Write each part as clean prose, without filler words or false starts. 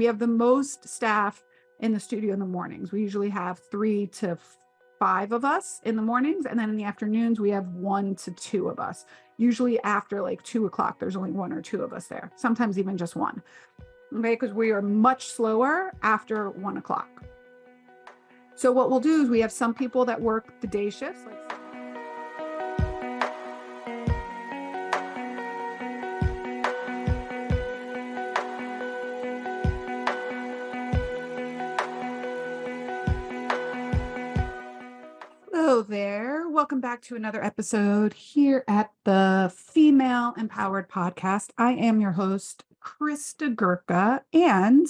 we have the most staff in the studio in the mornings. We usually have 3 to 5 of us in the mornings. And then in the afternoons, we have 1 to 2 of us. Usually after like 2 o'clock, there's only 1 or 2 of us there, sometimes even just one. Okay, because we are much slower after 1 o'clock. So what we'll do is we have some people that work the day shifts, like hello there. Welcome back to another episode here at the Female Empowered Podcast. I am your host, Krista Gurka, and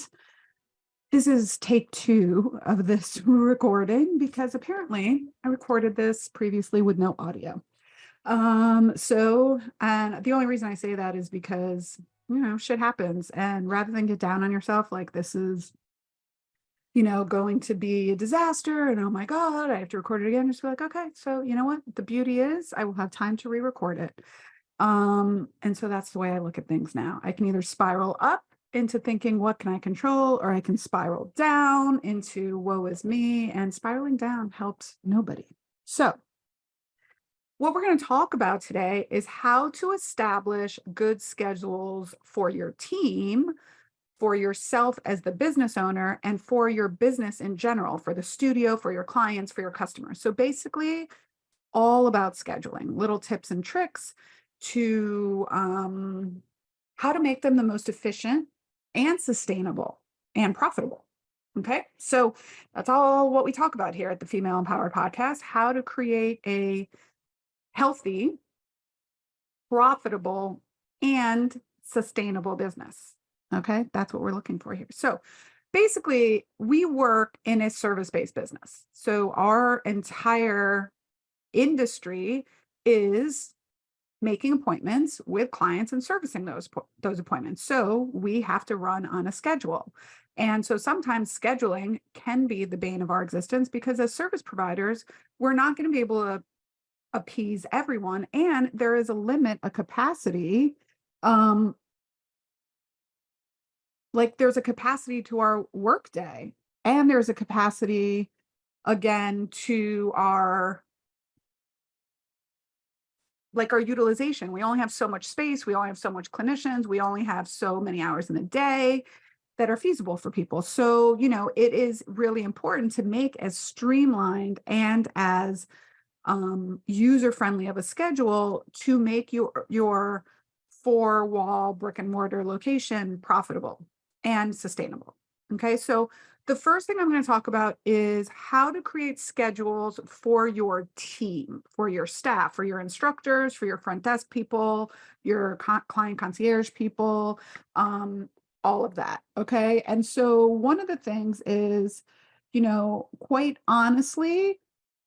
this is take 2 of this recording because apparently I recorded this previously with no audio. And the only reason I say that is because, shit happens. And rather than get down on yourself, like this is going to be a disaster and oh my God, I have to record it again. Just be like, okay, so you know what? The beauty is I will have time to re-record it. And so that's the way I look at things now. I can either spiral up into thinking, what can I control? Or I can spiral down into woe is me, and spiraling down helps nobody. So what we're going to talk about today is how to establish good schedules for your team, for yourself as the business owner, and for your business in general, for the studio, for your clients, for your customers. So basically all about scheduling, little tips and tricks to how to make them the most efficient and sustainable and profitable. Okay, so that's all what we talk about here at the Female Empowered Podcast, how to create a healthy, profitable, and sustainable business. Okay, that's what we're looking for here. So basically, we work in a service-based business. So our entire industry is making appointments with clients and servicing those appointments. So we have to run on a schedule. And so sometimes scheduling can be the bane of our existence because as service providers, we're not going to be able to appease everyone. And there is a limit, a capacity. Like there's a capacity to our workday, and there's a capacity again to our utilization. We only have so much space. We only have so much clinicians. We only have so many hours in the day that are feasible for people. So, it is really important to make as streamlined and as user-friendly of a schedule to make your 4-wall brick and mortar location profitable and sustainable. Okay, so the first thing I'm going to talk about is how to create schedules for your team, for your staff, for your instructors, for your front desk people, your client concierge people, all of that. Okay. And so one of the things is, quite honestly,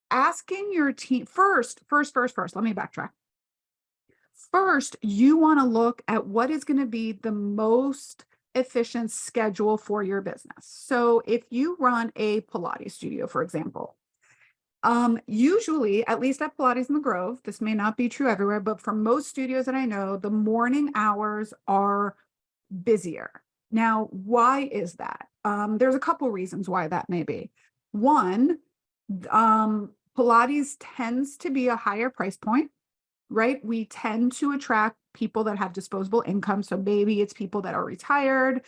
asking your team first, let me backtrack. First, you want to look at what is going to be the most efficient schedule for your business. So if you run a Pilates studio, for example, usually, at least at Pilates in the Grove, this may not be true everywhere, but for most studios that I know, the morning hours are busier. Now, why is that? There's a couple reasons why that may be. One, Pilates tends to be a higher price point, right? We tend to attract people that have disposable income. So maybe it's people that are retired.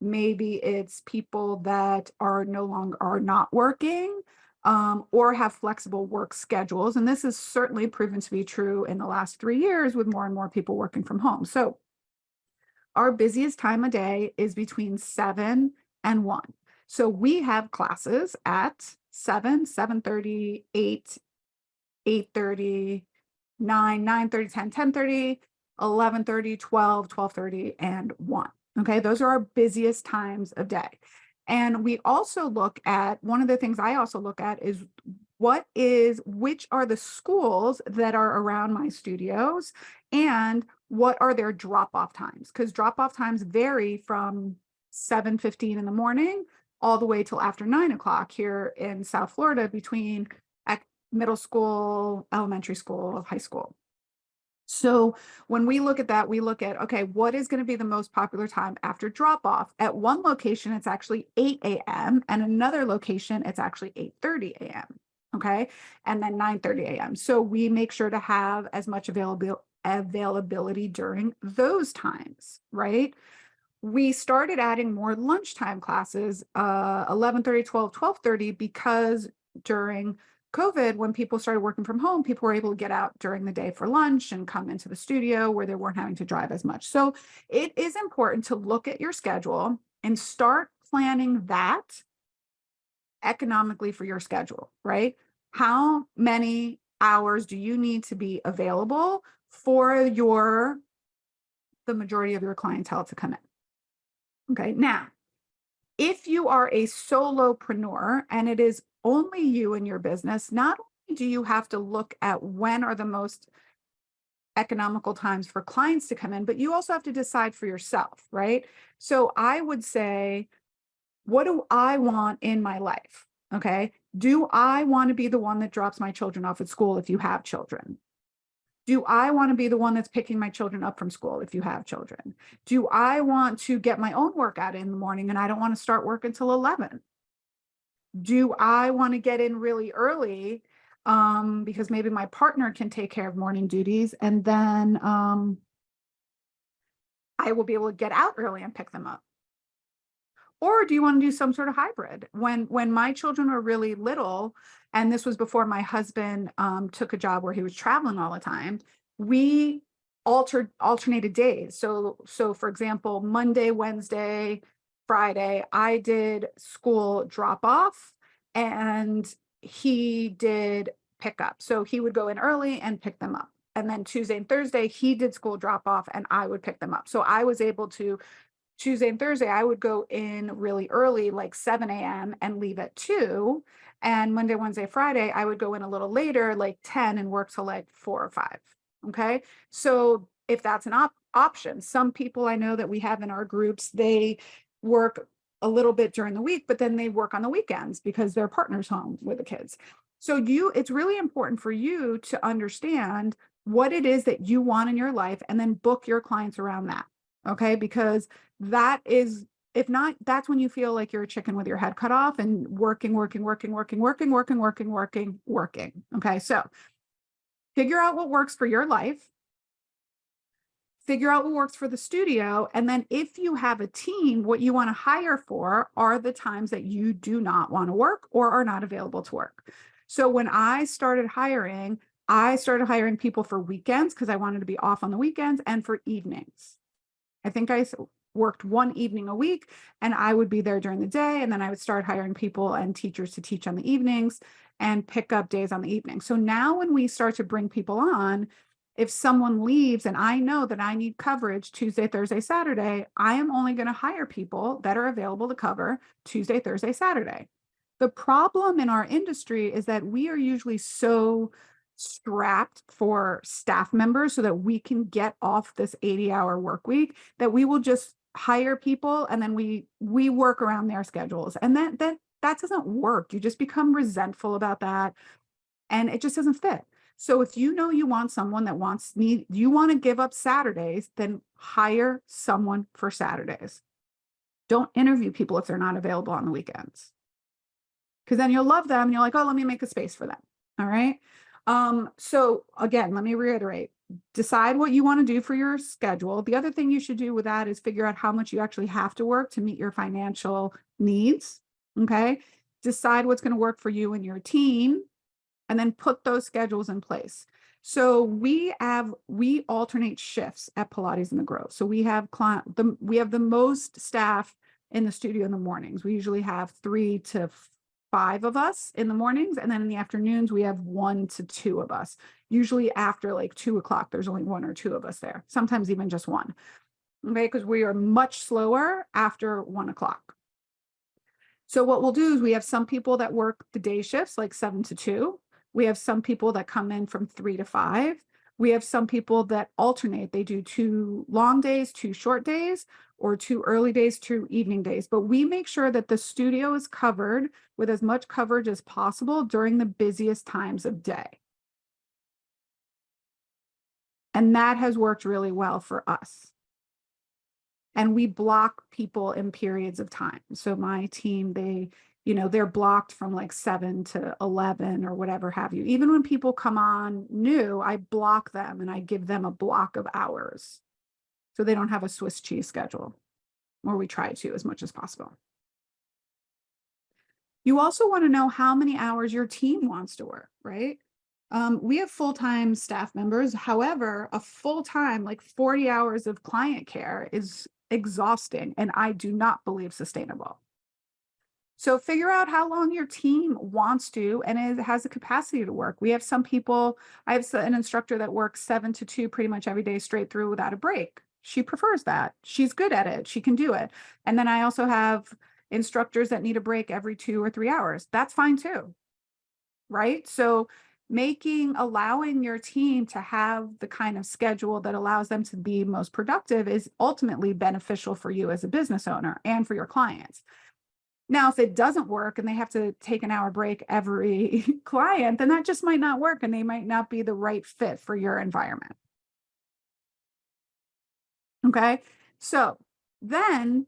Maybe it's people that are not working, or have flexible work schedules. And this has certainly proven to be true in the last 3 years with more and more people working from home. So our busiest time of day is between 7 and 1. So we have classes at 7, 7:30, 8, 8:30, 9, 9:30, 10, 10:30, 11:30, 12, 12:30, and 1. Okay, those are our busiest times of day. And we also look at, one of the things I also look at is which are the schools that are around my studios and what are their drop-off times? Because drop-off times vary from 7:15 in the morning all the way till after 9 o'clock here in South Florida between middle school, elementary school, high school. So when we look at that, we look at, okay, what is going to be the most popular time after drop off? At one location, it's actually 8 a.m. and another location, it's actually 8:30 a.m. Okay. And then 9:30 a.m. So we make sure to have as much availability during those times, right? We started adding more lunchtime classes, 11:30, 12, 12:30, because during COVID, when people started working from home, people were able to get out during the day for lunch and come into the studio where they weren't having to drive as much. So it is important to look at your schedule and start planning that economically for your schedule, right? How many hours do you need to be available for the majority of your clientele to come in? Okay. Now, if you are a solopreneur and it is only you and your business, not only do you have to look at when are the most economical times for clients to come in, but you also have to decide for yourself, right? So I would say, what do I want in my life? Okay. Do I want to be the one that drops my children off at school if you have children? Do I want to be the one that's picking my children up from school if you have children? Do I want to get my own workout in the morning and I don't want to start work until 11? Do I want to get in really early because maybe my partner can take care of morning duties and then I will be able to get out early and pick them up? Or do you want to do some sort of hybrid? When my children were really little, and this was before my husband took a job where he was traveling all the time, we alternated days. So for example, Monday, Wednesday, Friday, I did school drop off and he did pick up. So he would go in early and pick them up. And then Tuesday and Thursday, he did school drop off and I would pick them up. So I was able to Tuesday and Thursday, I would go in really early, like 7 a.m. and leave at 2. And Monday, Wednesday, Friday, I would go in a little later, like 10 and work till like 4 or 5. Okay. So if that's an option, some people I know that we have in our groups, they work a little bit during the week, but then they work on the weekends because their partner's home with the kids. So it's really important for you to understand what it is that you want in your life and then book your clients around that. Okay. Because that is, if not, that's when you feel like you're a chicken with your head cut off and working. Okay. So figure out what works for your life, figure out what works for the studio. And then if you have a team, what you want to hire for are the times that you do not want to work or are not available to work. So when I started hiring people for weekends because I wanted to be off on the weekends and for evenings. I think I worked one evening a week and I would be there during the day. And then I would start hiring people and teachers to teach on the evenings and pick up days on the evening. So now when we start to bring people on, if someone leaves and I know that I need coverage Tuesday, Thursday, Saturday, I am only going to hire people that are available to cover Tuesday, Thursday, Saturday. The problem in our industry is that we are usually so strapped for staff members so that we can get off this 80-hour work week that we will just hire people and then we work around their schedules. And that doesn't work. You just become resentful about that and it just doesn't fit. So if you know you want someone you want to give up Saturdays, then hire someone for Saturdays. Don't interview people if they're not available on the weekends. Because then you'll love them and you're like, oh, let me make a space for them. All right. So again, let me reiterate, decide what you want to do for your schedule. The other thing you should do with that is figure out how much you actually have to work to meet your financial needs. Okay. Decide what's going to work for you and your team, and then put those schedules in place. So we alternate shifts at Pilates in the Grove. So we have the most staff in the studio in the mornings. We usually have 3 to 5 of us in the mornings. And then in the afternoons, we have 1 to 2 of us. Usually after like 2 o'clock, there's only 1 or 2 of us there. Sometimes even just 1. Okay. Because we are much slower after 1 o'clock. So what we'll do is we have some people that work the day shifts, like 7 to 2. We have some people that come in from 3 to 5. We have some people that alternate. They do 2 long days, 2 short days, or 2 early days, 2 evening days. But we make sure that the studio is covered with as much coverage as possible during the busiest times of day. And that has worked really well for us. And we block people in periods of time. So my team, they're blocked from like 7 to 11 or whatever have you. Even when people come on new, I block them and I give them a block of hours. So they don't have a Swiss cheese schedule, or we try to as much as possible. You also want to know how many hours your team wants to work, right? We have full-time staff members. However, a full-time, like 40 hours of client care is exhausting, and I do not believe sustainable. So figure out how long your team wants to and it has the capacity to work. We have some people, I have an instructor that works 7 to 2 pretty much every day straight through without a break. She prefers that. She's good at it. She can do it. And then I also have instructors that need a break every 2 or 3 hours. That's fine too, right? So allowing your team to have the kind of schedule that allows them to be most productive is ultimately beneficial for you as a business owner and for your clients. Now, if it doesn't work and they have to take an hour break every client, then that just might not work and they might not be the right fit for your environment. Okay. So then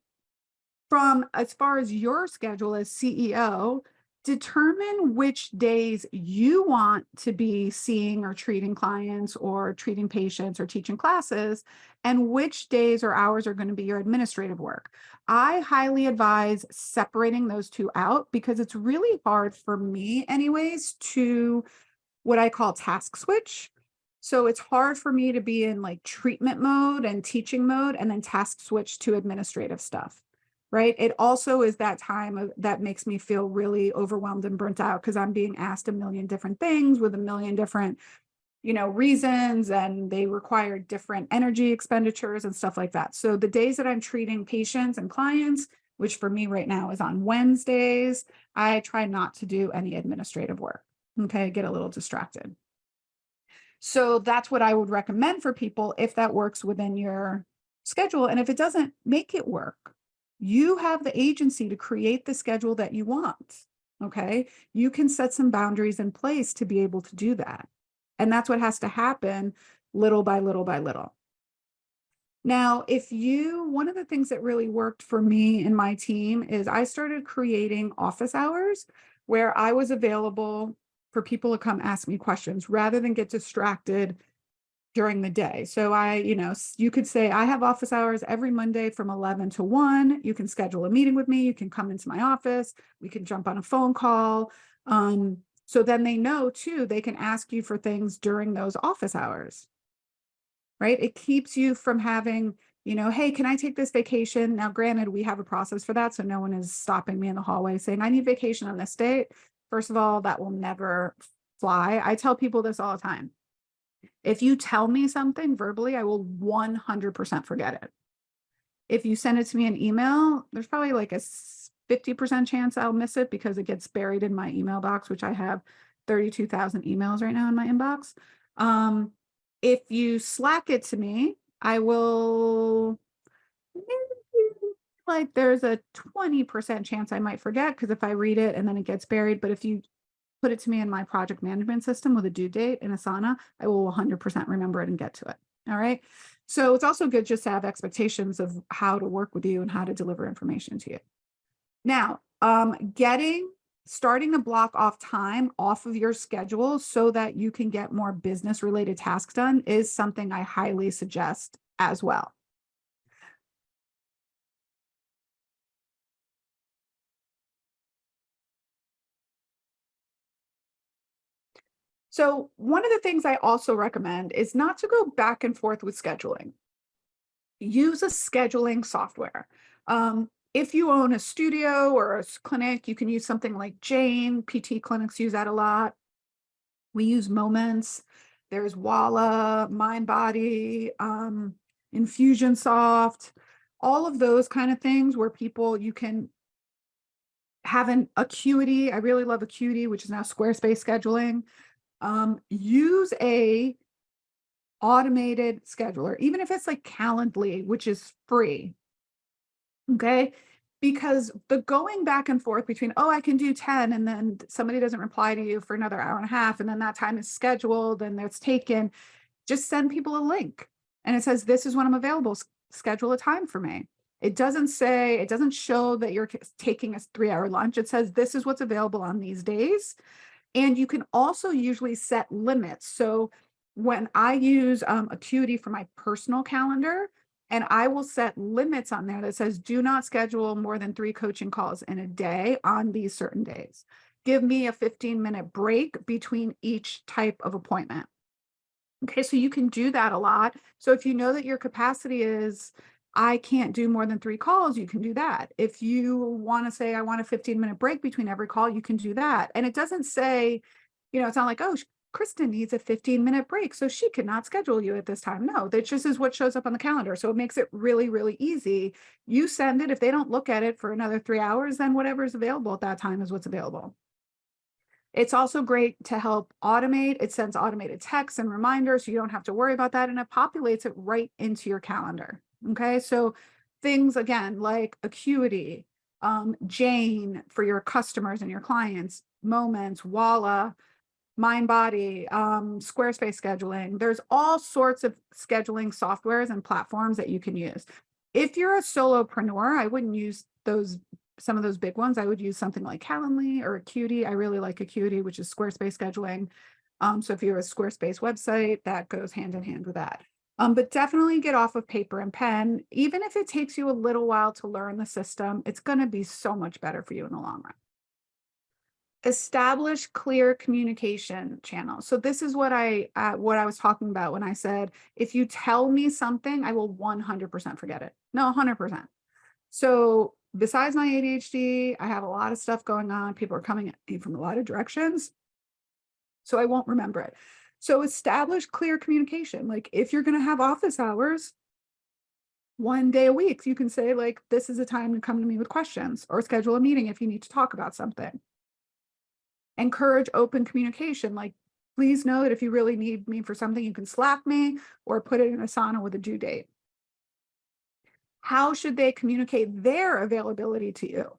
from as far as your schedule as CEO, determine which days you want to be seeing or treating clients or treating patients or teaching classes, and which days or hours are going to be your administrative work. I highly advise separating those two out because it's really hard for me anyways to what I call task switch. So it's hard for me to be in like treatment mode and teaching mode and then task switch to administrative stuff. Right. It also is that time that makes me feel really overwhelmed and burnt out because I'm being asked a million different things with a million different, reasons, and they require different energy expenditures and stuff like that. So the days that I'm treating patients and clients, which for me right now is on Wednesdays, I try not to do any administrative work. Okay. I get a little distracted. So that's what I would recommend for people if that works within your schedule. And if it doesn't, make it work. You have the agency to create the schedule that you want. Okay. You can set some boundaries in place to be able to do that. And that's what has to happen little by little by little. Now, one of the things that really worked for me and my team is I started creating office hours where I was available for people to come ask me questions rather than get distracted during the day. So you could say, I have office hours every Monday from 11 to 1. You can schedule a meeting with me. You can come into my office. We can jump on a phone call. So then they know too, they can ask you for things during those office hours, right? It keeps you from having, hey, can I take this vacation? Now, granted, we have a process for that. So no one is stopping me in the hallway saying, I need vacation on this date. First of all, that will never fly. I tell people this all the time. If you tell me something verbally, I will 100% forget it. If you send it to me in email, there's probably like a 50% chance I'll miss it because it gets buried in my email box, which I have 32,000 emails right now in my inbox. If you Slack it to me, I will, like there's a 20% chance I might forget because if I read it and then it gets buried, but if you put it to me in my project management system with a due date in Asana, I will 100% remember it and get to it. All right. So it's also good just to have expectations of how to work with you and how to deliver information to you. Now, starting to block off time off of your schedule so that you can get more business related tasks done is something I highly suggest as well. So one of the things I also recommend is not to go back and forth with scheduling. Use a scheduling software. If you own a studio or a clinic, you can use something like Jane. PT clinics use that a lot. We use Moments. There's Walla, MindBody, Infusionsoft, all of those kind of things where you can have an Acuity. I really love Acuity, which is now Squarespace scheduling. Use a automated scheduler, even if it's like Calendly, which is free. Okay. Because the going back and forth between, oh, I can do 10, and then somebody doesn't reply to you for another hour and a half, and then that time is scheduled and it's taken. Just send people a link and it says, this is when I'm available. Schedule a time for me. It doesn't show that you're taking a 3-hour lunch. It says, this is what's available on these days. And you can also usually set limits. So when I use Acuity for my personal calendar, and I will set limits on there that says, do not schedule more than 3 coaching calls in a day on these certain days. Give me a 15-minute break between each type of appointment. Okay, so you can do that a lot. So if you know that your capacity is, I can't do more than 3 calls, you can do that. If you want to say, I want a 15-minute break between every call, you can do that. And it doesn't say, it's not like, oh, Kristen needs a 15-minute break, so she cannot schedule you at this time. No, that just is what shows up on the calendar. So it makes it really, really easy. You send it. If they don't look at it for another 3 hours, then whatever is available at that time is what's available. It's also great to help automate. It sends automated texts and reminders, so you don't have to worry about that, and it populates it right into your calendar. Okay, so things again like Acuity, Jane for your customers and your clients, Moments, Walla, Mindbody, Squarespace scheduling. There's all sorts of scheduling softwares and platforms that you can use. If you're a solopreneur, I wouldn't use some of those big ones. I would use something like Calendly or Acuity. I really like Acuity, which is Squarespace scheduling. So if you're a Squarespace website, that goes hand in hand with that. But definitely get off of paper and pen. Even if it takes you a little while to learn the system, it's going to be so much better for you in the long run. Establish clear communication channels. So this is what I was talking about when I said, if you tell me something, I will 100% forget it. No, 100%. So besides my ADHD, I have a lot of stuff going on. People are coming at me from a lot of directions, so I won't remember it. So establish clear communication. Like if you're going to have office hours, 1 day a week, you can say like, this is a time to come to me with questions, or schedule a meeting if you need to talk about something. Encourage open communication. Like, please know that if you really need me for something, you can Slack me or put it in Asana with a due date. How should they communicate their availability to you?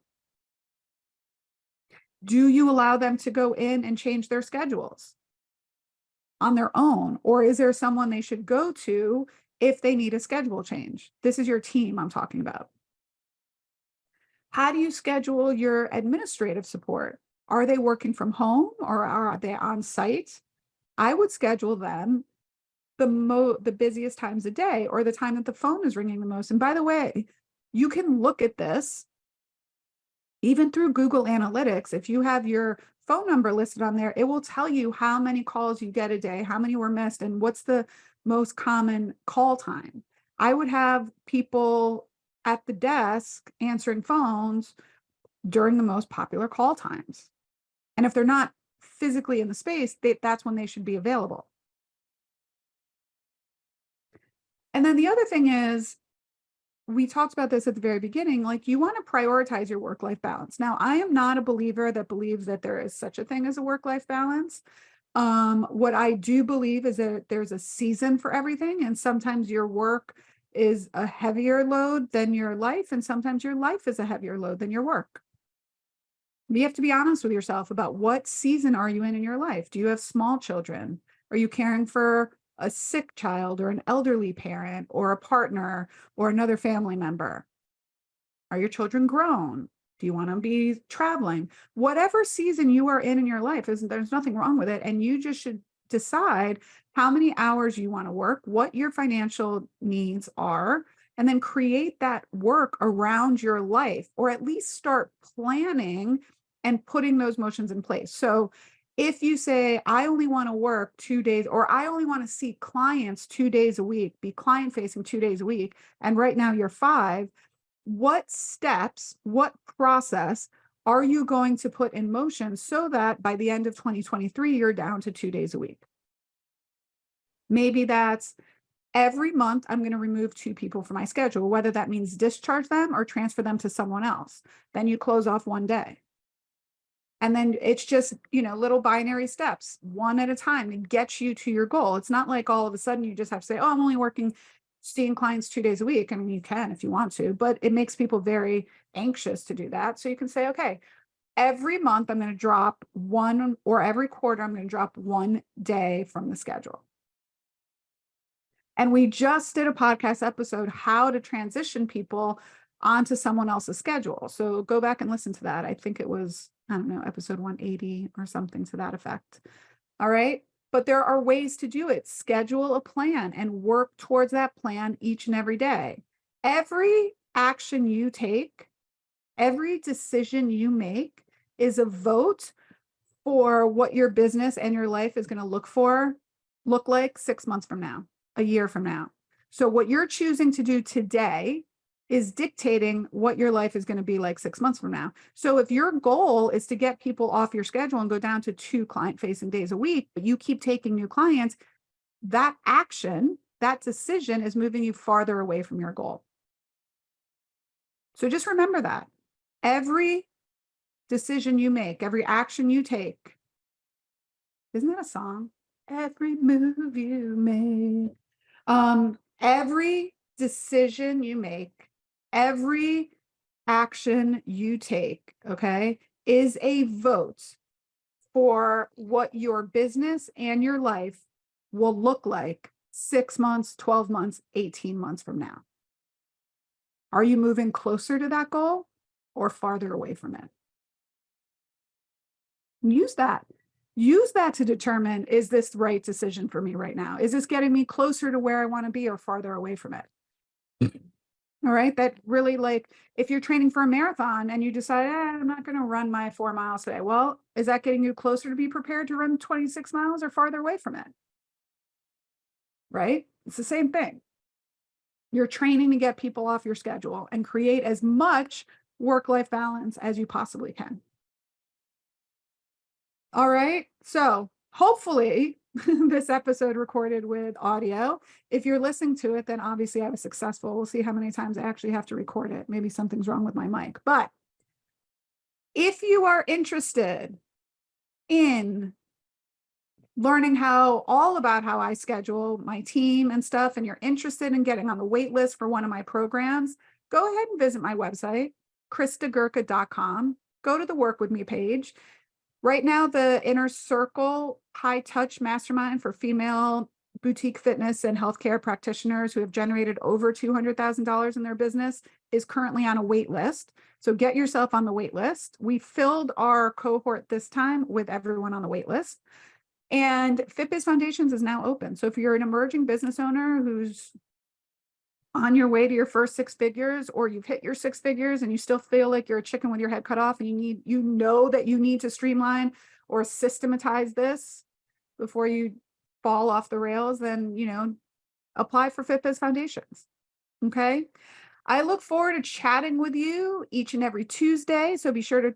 Do you allow them to go in and change their schedules on their own? Or is there someone they should go to if they need a schedule change? This is your team I'm talking about. How do you schedule your administrative support? Are they working from home or are they on site? I would schedule them the busiest times of day, or the time that the phone is ringing the most. And by the way, you can look at this even through Google Analytics. If you have your phone number listed on there, it will tell you how many calls you get a day, how many were missed, and what's the most common call time. I would have people at the desk answering phones during the most popular call times. And if they're not physically in the space, that's when they should be available. And then the other thing is, we talked about this at the very beginning, like you want to prioritize your work-life balance. Now, I am not a believer that believes that there is such a thing as a work-life balance. What I do believe is that there's a season for everything, and sometimes your work is a heavier load than your life, and sometimes your life is a heavier load than your work. You have to be honest with yourself about what season are you in your life. Do you have small children? Are you caring for a sick child or an elderly parent or a partner or another family member? Are your children grown? Do you want to be traveling? Whatever season you are in your life, there's nothing wrong with it. And you just should decide how many hours you want to work, what your financial needs are, and then create that work around your life, or at least start planning and putting those motions in place. So if you say, I only want to work 2 days, or I only want to see clients 2 days a week, be client facing 2 days a week, and right now you're 5, what steps, what process are you going to put in motion so that by the end of 2023, you're down to 2 days a week? Maybe that's every month I'm going to remove 2 people from my schedule, whether that means discharge them or transfer them to someone else. Then you close off 1 day. And then it's just, little binary steps, one at a time, to get you to your goal. It's not like all of a sudden you just have to say, oh, I'm only seeing clients 2 days a week. I mean, you can if you want to, but it makes people very anxious to do that. So you can say, okay, every month I'm going to drop 1, or every quarter I'm going to drop 1 day from the schedule. And we just did a podcast episode, how to transition people onto someone else's schedule. So go back and listen to that. I think it was, I don't know, episode 180 or something to that effect. All right. But there are ways to do it. Schedule a plan and work towards that plan each and every day. Every action you take, every decision you make is a vote for what your business and your life is going to look like 6 months from now, a year from now. So what you're choosing to do today is dictating what your life is going to be like 6 months from now. So if your goal is to get people off your schedule and go down to 2 client-facing days a week, but you keep taking new clients, that action, that decision is moving you farther away from your goal. So just remember that. Every decision you make, every action you take, isn't that a song? Every move you make, every decision you make, every action you take, okay, is a vote for what your business and your life will look like 6 months, 12 months, 18 months from now. Are you moving closer to that goal or farther away from it? Use that. Use that to determine, is this the right decision for me right now? Is this getting me closer to where I want to be or farther away from it? All right. That really, like, if you're training for a marathon and you decide, I'm not going to run my 4 miles today. Well, is that getting you closer to be prepared to run 26 miles or farther away from it? Right? It's the same thing. You're training to get people off your schedule and create as much work-life balance as you possibly can. All right. So hopefully this episode recorded with audio. If you're listening to it, then obviously I was successful. We'll see how many times I actually have to record it. Maybe something's wrong with my mic. But if you are interested in learning all about how I schedule my team and stuff, and you're interested in getting on the wait list for one of my programs, go ahead and visit my website, kristagurka.com. Go to the Work With Me page. Right now, the Inner Circle High Touch Mastermind for female boutique fitness and healthcare practitioners who have generated over $200,000 in their business is currently on a wait list. So get yourself on the wait list. We filled our cohort this time with everyone on the wait list. And FitBiz Foundations is now open. So if you're an emerging business owner who's on your way to your first 6 figures, or you've hit your 6 figures and you still feel like you're a chicken with your head cut off and you know that you need to streamline or systematize this before you fall off the rails, then, apply for FitBiz Foundations. Okay. I look forward to chatting with you each and every Tuesday. So be sure to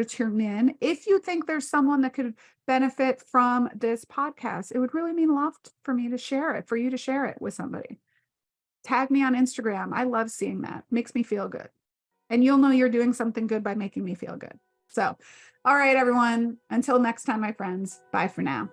tune in. If you think there's someone that could benefit from this podcast, it would really mean a lot for me to share it, for you to share it with somebody. Tag me on Instagram. I love seeing that. Makes me feel good. And you'll know you're doing something good by making me feel good. So, all right, everyone. Until next time, my friends. Bye for now.